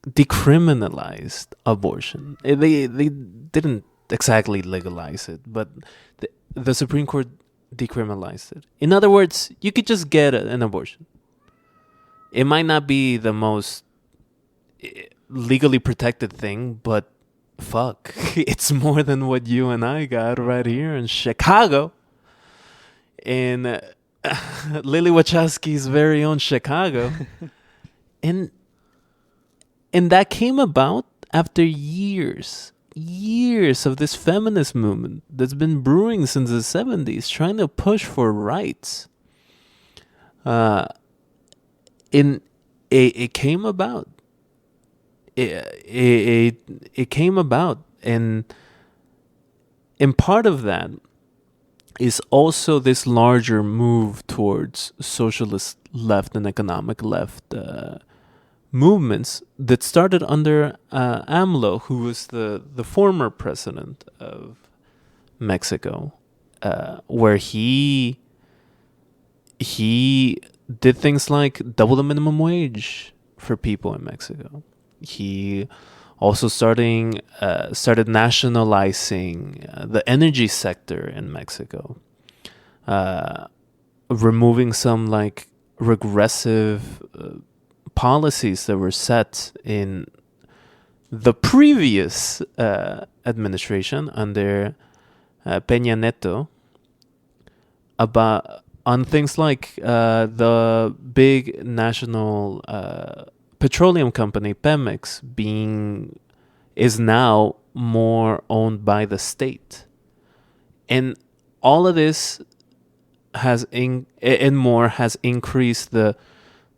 decriminalized abortion. They didn't exactly legalize it, but the Supreme Court decriminalized it. In other words, you could just get an abortion. It might not be the most legally protected thing, but fuck, it's more than what you and I got right here in Chicago. In Lily Wachowski's very own Chicago. and that came about after years of this feminist movement that's been brewing since the 70s, trying to push for rights. It came about. It came about, and part of that is also this larger move towards socialist left and economic left movements that started under AMLO, who was the former president of Mexico, where he did things like double the minimum wage for people in Mexico. He also started nationalizing the energy sector in Mexico, removing some like regressive policies that were set in the previous administration under Peña Nieto on things like the big national petroleum company Pemex is now more owned by the state, and all of this has increased the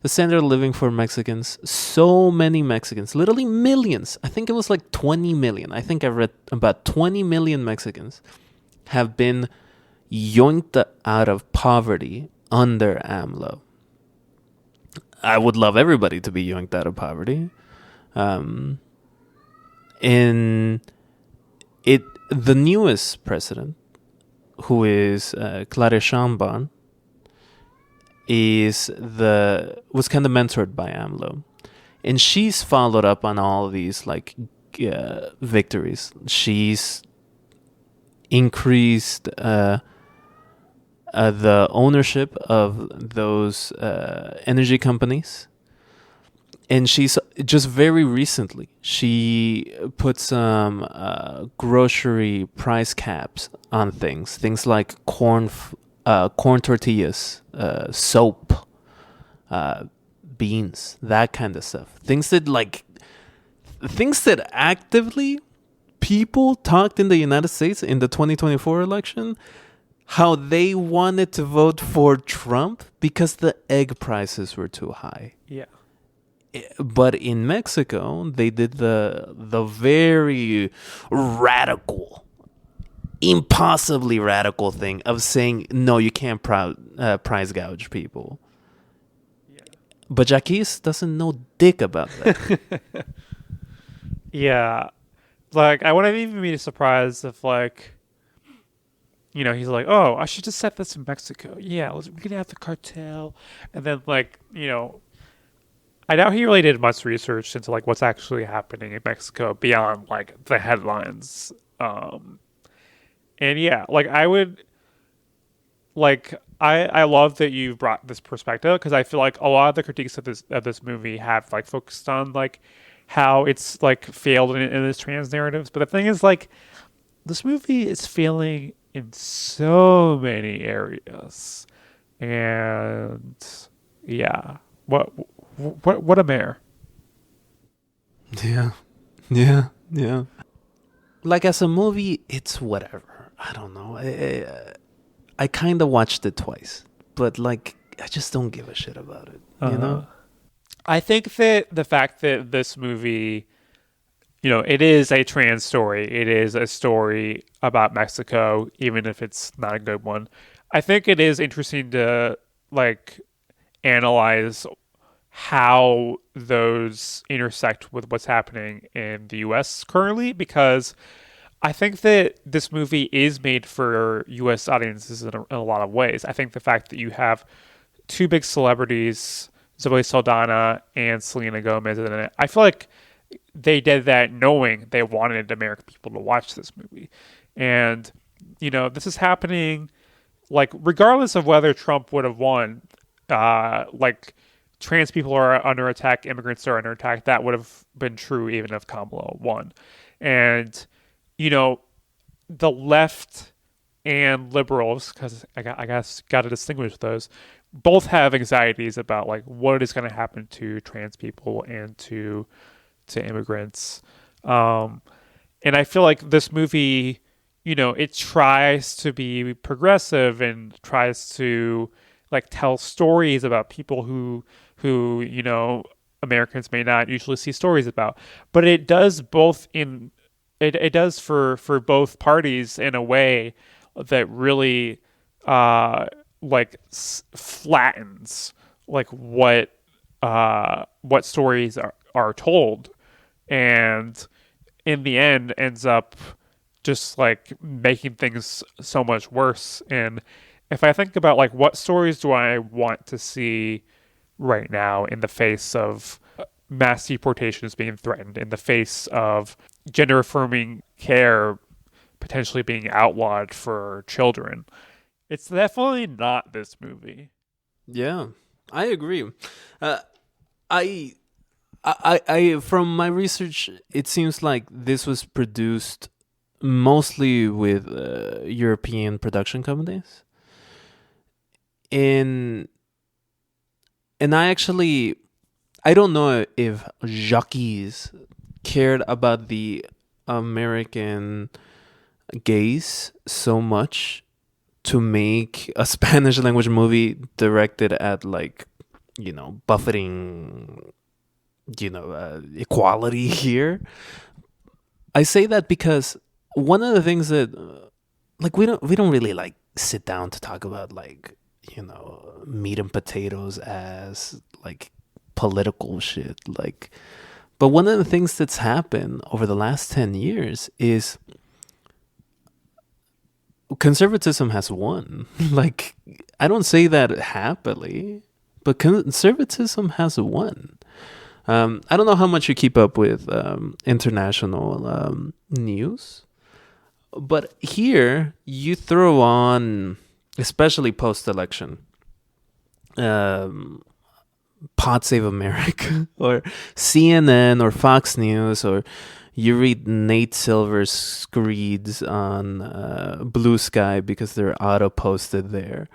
standard of living for Mexicans. So many Mexicans, literally millions. I think it was like 20 million. I think I read about 20 million Mexicans have been yoinked out of poverty under AMLO. I would love everybody to be yoinked out of poverty. The newest president, who is Claudia Sheinbaum, was kind of mentored by AMLO, and she's followed up on all these like victories. She's increased the ownership of those energy companies. And she's just very recently, she put some grocery price caps on things like corn tortillas, soap, beans, that kind of stuff. Things that actively people talked in the United States in the 2024 election how they wanted to vote for Trump because the egg prices were too high. Yeah. But in Mexico, they did the very radical, impossibly radical thing of saying, no, you can't price gouge people. Yeah. But Jacques doesn't know dick about that. Yeah. Like, I wouldn't even be surprised if, like, you know, he's like, oh, I should just set this in Mexico. Yeah, we can have the cartel. And then, like, you know, I doubt he really did much research into, like, what's actually happening in Mexico beyond, like, the headlines. And, yeah, like, I would, like, I love that you brought this perspective because I feel like a lot of the critiques of this movie have, like, focused on, like, how it's, like, failed in its trans narratives. But the thing is, like, this movie is failing in so many areas. And, yeah, what a mare. Yeah. Like, as a movie, it's whatever. I don't know. I kind of watched it twice, but like, I just don't give a shit about it. You know? I think that the fact that this movie, you know, it is a trans story. It is a story about Mexico, even if it's not a good one. I think it is interesting to, like, analyze how those intersect with what's happening in the U.S. currently, because I think that this movie is made for U.S. audiences in a lot of ways. I think the fact that you have two big celebrities, Zoe Saldana and Selena Gomez, in it, I feel like they did that knowing they wanted American people to watch this movie. And, you know, this is happening, like, regardless of whether Trump would have won, like, trans people are under attack, immigrants are under attack. That would have been true even if Kamala won. And, you know, the left and liberals, because I guess got to distinguish those, both have anxieties about, like, what is going to happen to trans people and to immigrants. And I feel like this movie, you know, it tries to be progressive and tries to, like, tell stories about people who you know, Americans may not usually see stories about. But it does both in it does for both parties in a way that really like flattens, like, what stories are told, and in the end ends up just, like, making things so much worse. And if I think about, like, what stories do I want to see right now in the face of mass deportations being threatened, in the face of gender affirming care potentially being outlawed for children, it's definitely not this movie. Yeah, I agree. I from my research, it seems like this was produced mostly with European production companies. And I don't know if Jacques cared about the American gays so much to make a Spanish language movie directed at, like, you know, buffeting, you know, equality here. I say that because one of the things that, like, we don't really, like, sit down to talk about, like, you know, meat and potatoes as, like, political shit. Like, but one of the things that's happened over the last 10 years is conservatism has won. Like, I don't say that happily, but conservatism has won. I don't know how much you keep up with international news, but here you throw on, especially post-election, Pod Save America or CNN or Fox News, or you read Nate Silver's screeds on Blue Sky because they're auto posted there.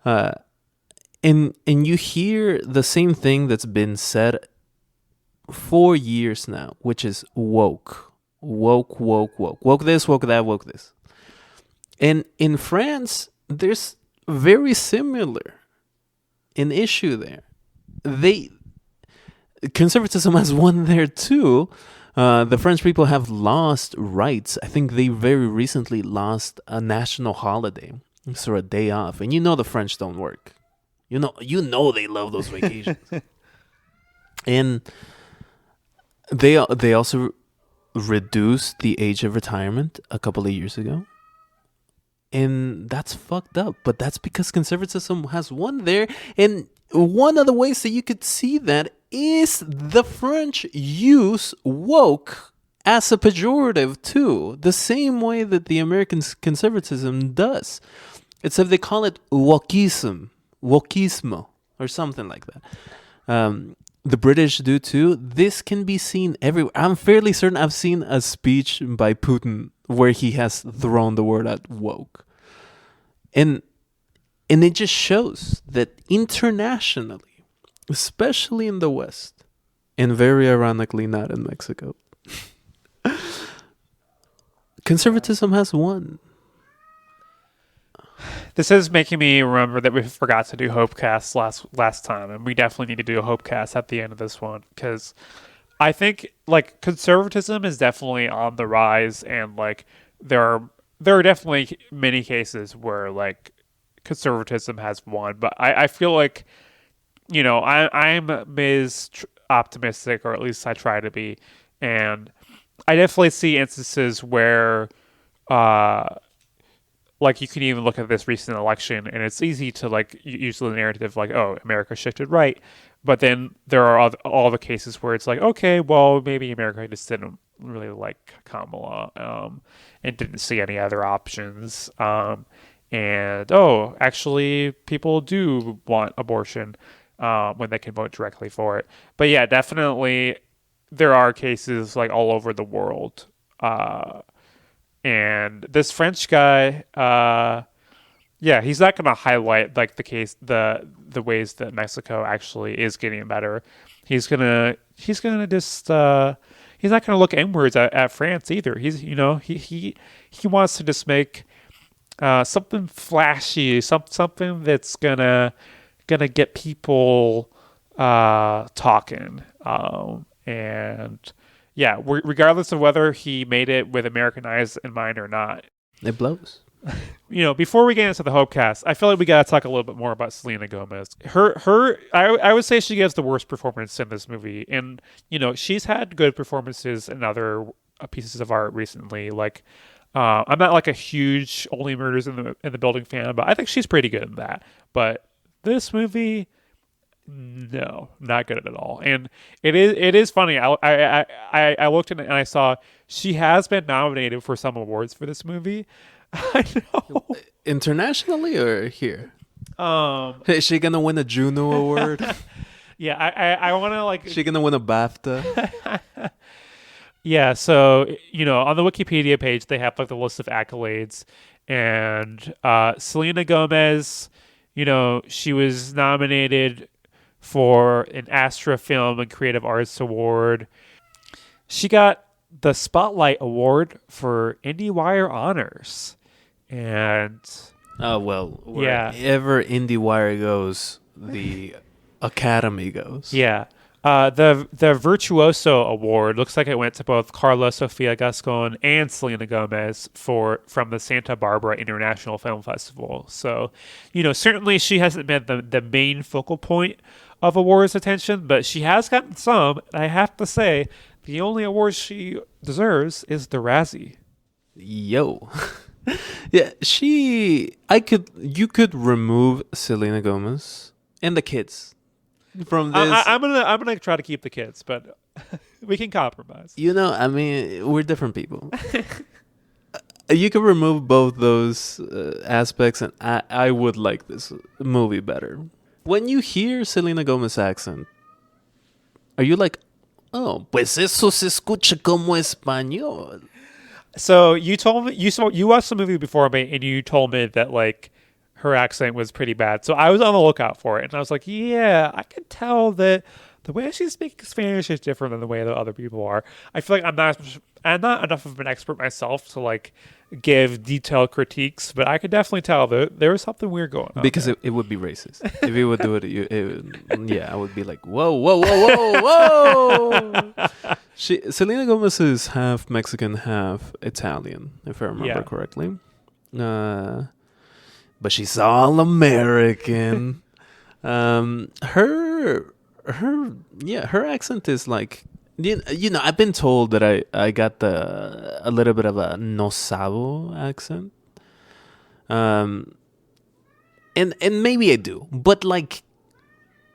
And you hear the same thing that's been said for years now, which is woke. Woke, woke, woke. Woke this, woke that, woke this. And in France, there's very similar an issue there. Conservatism has won there too. The French people have lost rights. I think they very recently lost a national holiday, so a day off. And you know the French don't work. You know they love those vacations. And they also reduced the age of retirement a couple of years ago. And that's fucked up. But that's because conservatism has won there. And one of the ways that you could see that is the French use woke as a pejorative too. The same way that the American conservatism does. Except they call it wokism. Wokismo. Or something like that. The British do too. This can be seen everywhere. I'm fairly certain I've seen a speech by Putin where he has thrown the word at woke. And it just shows that internationally, especially in the West, and very ironically not in Mexico, conservatism has won. This is making me remember that we forgot to do Hopecast last time, and we definitely need to do a Hopecast at the end of this one, because I think like conservatism is definitely on the rise, and like there are definitely many cases where like conservatism has won, but I feel like, you know, I'm optimistic, or at least I try to be, and I definitely see instances where like you can even look at this recent election, and it's easy to like use the narrative like, oh, America shifted right, but then there are all the cases where it's like, okay, well, maybe America just didn't really like Kamala, and didn't see any other options, and actually people do want abortion when they can vote directly for it. But yeah, definitely there are cases like all over the world. And this French guy, he's not going to highlight like the ways that Mexico actually is getting better. He's gonna just he's not going to look inwards at France either. He wants to just make something flashy, something that's gonna get people talking, and. Yeah, regardless of whether he made it with American eyes in mind or not. It blows. You know, before we get into the Hopecast, I feel like we got to talk a little bit more about Selena Gomez. I would say she gives the worst performance in this movie. And, you know, she's had good performances in other pieces of art recently. Like, I'm not like a huge Only Murders in the Building fan, but I think she's pretty good in that. But this movie... No, not good at all. And it is funny. I looked at it and I saw she has been nominated for some awards for this movie. I know. Internationally or here? Is she gonna win a Juno award? Yeah, I want to like. Is she gonna win a BAFTA? Yeah, so you know, on the Wikipedia page they have like the list of accolades, and Selena Gomez, you know, she was nominated for an Astra Film and Creative Arts Award. She got the Spotlight Award for IndieWire Honors. And wherever IndieWire goes, the Academy goes. Yeah. The Virtuoso Award looks like it went to both Carla Sofia Gascon and Selena Gomez from the Santa Barbara International Film Festival. So, you know, certainly she hasn't been the main focal point of awards attention, but she has gotten some. I have to say, the only award she deserves is the Razzie. Yo. Yeah, you could remove Selena Gomez and the kids from this. I'm gonna try to keep the kids, but we can compromise. I mean, we're different people. You could remove both those aspects, and I would like this movie better. When you hear Selena Gomez's accent, are you like, oh, pues eso se escucha como español? So you told me you watched the movie before me, and you told me that like her accent was pretty bad. So I was on the lookout for it, and I was like, yeah, I can tell that the way she speaks Spanish is different than the way that other people are. I feel like I'm not enough of an expert myself to like give detailed critiques, but I could definitely tell that there was something weird going on. Because it would be racist if you would do it. Yeah, I would be like, whoa, whoa, whoa, whoa, whoa. Selena Gomez is half Mexican, half Italian, if I remember correctly. But she's all American. Her accent is like, I've been told that I got a little bit of a no sabo accent. And maybe I do, but like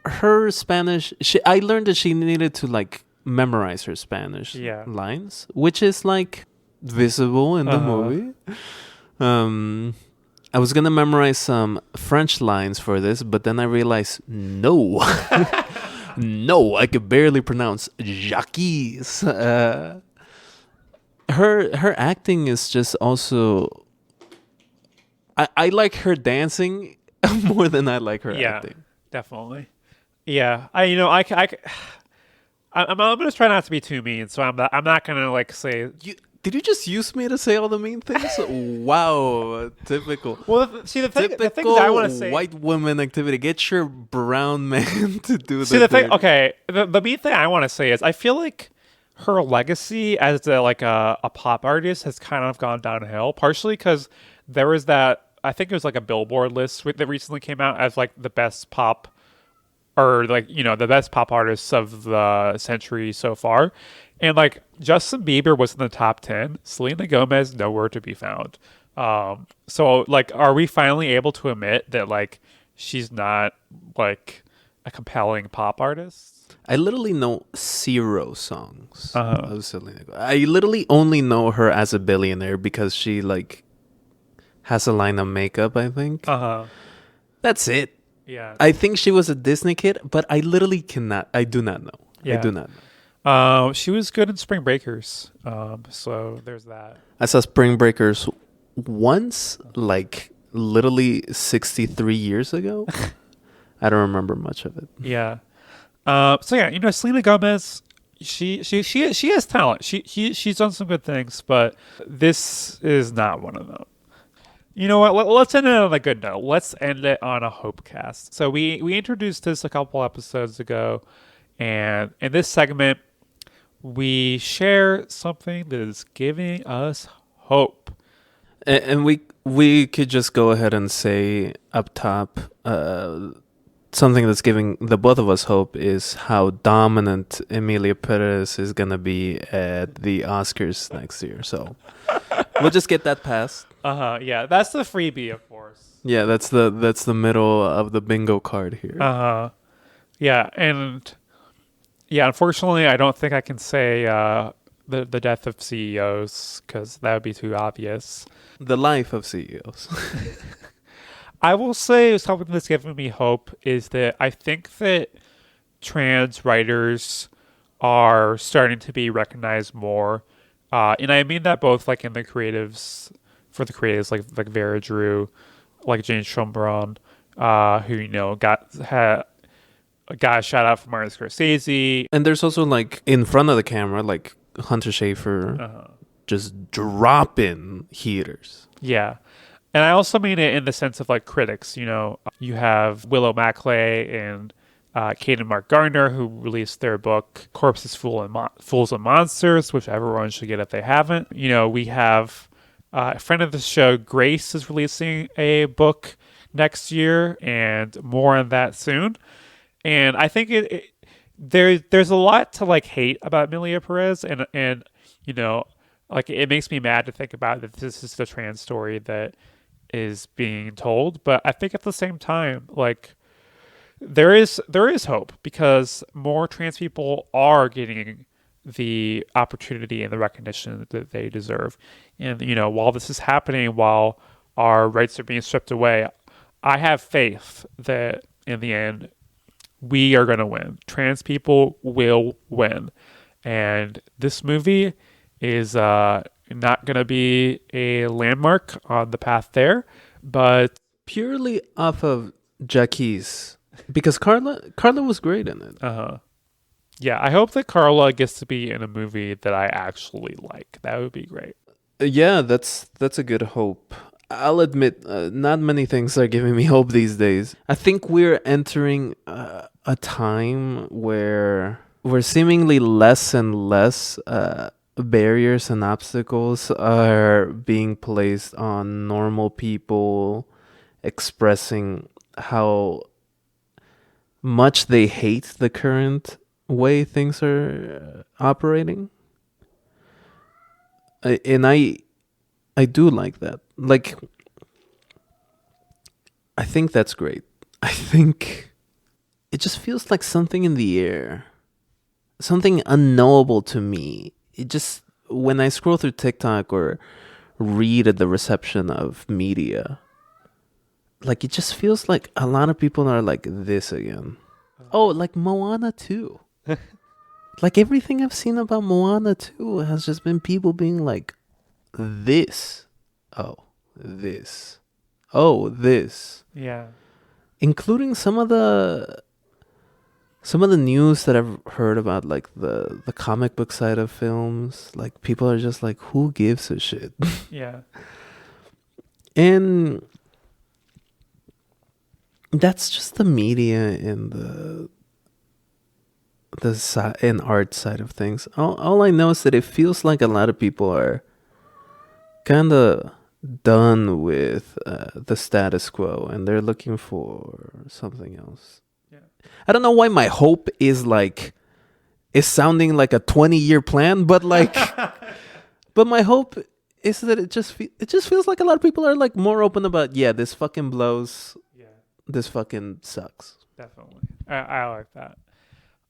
her Spanish, I learned that she needed to like memorize her Spanish lines, which is like visible in the movie. I was gonna memorize some French lines for this, but then I realized no. No, I could barely pronounce Jacques. Her acting is just also. I like her dancing more than I like her acting. Definitely. Yeah, I'm gonna try not to be too mean, so I'm not gonna like say. Did you just use me to say all the mean things? Wow, typical. Well, the things I want to say. White woman activity. Get your brown man to do the thing. thing. Okay, the main thing I want to say is I feel like her legacy as a pop artist has kind of gone downhill. Partially because there was that, I think it was like a Billboard list that recently came out as like the best pop, or like the best pop artists of the century so far. And like Justin Bieber was in the top 10. Selena Gomez nowhere to be found. So like, are we finally able to admit that like she's not like a compelling pop artist? I literally know 0 songs of Selena Gomez. I literally only know her as a billionaire because she like has a line of makeup, I think. That's it. Yeah. I think she was a Disney kid, but I literally I do not know. Yeah. I do not know. She was good in Spring Breakers. So there's that. I saw Spring Breakers once, like literally 63 years ago. I don't remember much of it. Yeah. So yeah, Selena Gomez, she has talent. She's done some good things, but this is not one of them. You know what? Let's end it on a good note. Let's end it on a hope cast. So we introduced this a couple episodes ago, and in this segment, we share something that is giving us hope. And we could just go ahead and say up top, something that's giving the both of us hope is how dominant Emilia Perez is gonna be at the Oscars next year. So we'll just get that passed. Yeah, that's the freebie, of course. Yeah, that's the middle of the bingo card here. Yeah, and yeah, unfortunately, I don't think I can say the death of CEOs because that would be too obvious. The life of CEOs. I will say something that's giving me hope is that I think that trans writers are starting to be recognized more, and I mean that both like in the creatives, for the creatives like Vera Drew, like Jane Schoenbrunn, who got a shout out from Martin Scorsese, and there's also like in front of the camera like Hunter Schafer, just dropping heaters. Yeah. And I also mean it in the sense of like critics. You have Willow Maclay and Kate and Mark Gardner, who released their book Corpses, Fools and Monsters, which everyone should get if they haven't. We have a friend of the show, Grace, is releasing a book next year, and more on that soon. And I think there's a lot to like hate about Emilia Perez, and like it makes me mad to think about that this is the trans story that is being told. But I think at the same time, like there is hope because more trans people are getting the opportunity and the recognition that they deserve. And while this is happening, while our rights are being stripped away, I have faith that in the end we are going to win. Trans people will win. And this movie is not going to be a landmark on the path there, but Purely off of Jacques, because Carla was great in it. yeah, I hope that Carla gets to be in a movie that I actually like. That would be great. Yeah, that's a good hope. I'll admit, not many things are giving me hope these days. I think we're entering a time where seemingly less and less barriers and obstacles are being placed on normal people expressing how much they hate the current way things are operating. And I do like that. Like, I think that's great. I think it just feels like something in the air, something unknowable to me. It just, when I scroll through TikTok or read at the reception of media, like it just feels like a lot of people are like this again. Oh, like Moana 2. Like everything I've seen about Moana 2 has just been people being like, this. Oh, this. Oh, this. Yeah. Including some of the news that I've heard about, like the comic book side of films. Like people are just like, who gives a shit? Yeah. And that's just the media and the and art side of things. All I know is that it feels like a lot of people are kind of done with the status quo and they're looking for something else. Yeah. I don't know why my hope is sounding like a 20-year plan, but like but my hope is that it just feels like a lot of people are like more open about, yeah, this fucking blows. Yeah. This fucking sucks. Definitely. I like that.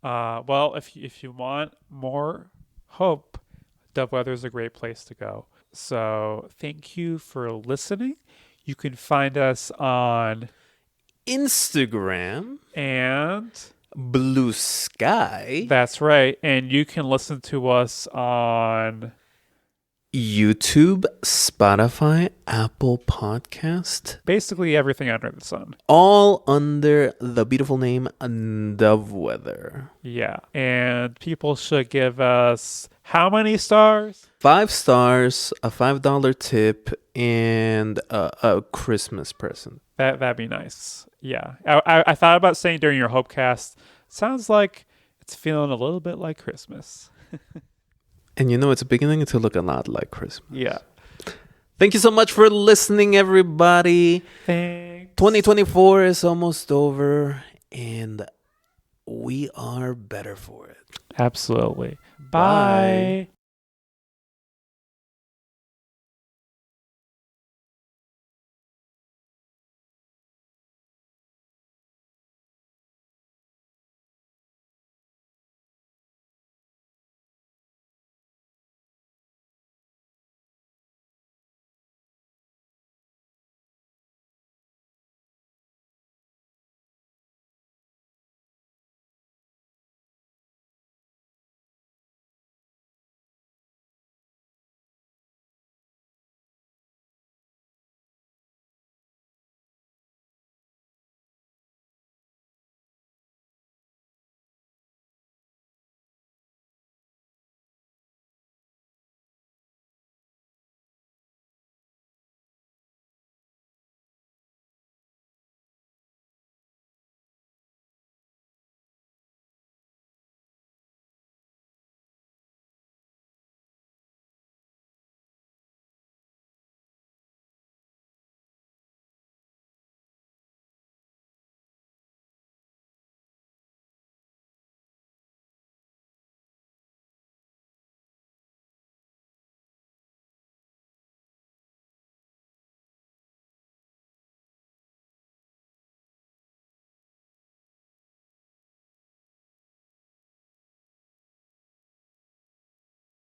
Well, if you want more hope, Dove Weather is a great place to go. So thank you for listening. You can find us on Instagram and Blue Sky. That's right. And you can listen to us on YouTube, Spotify, Apple Podcast. Basically everything under the sun. All under the beautiful name Dove Weather. Yeah. And people should give us how many stars? 5 stars, a $5 tip, and a Christmas present. That'd be nice. Yeah. I thought about saying during your Hopecast, sounds like it's feeling a little bit like Christmas. And it's beginning to look a lot like Christmas. Yeah. Thank you so much for listening, everybody. Thanks. 2024 is almost over, and we are better for it. Absolutely. Bye. Bye.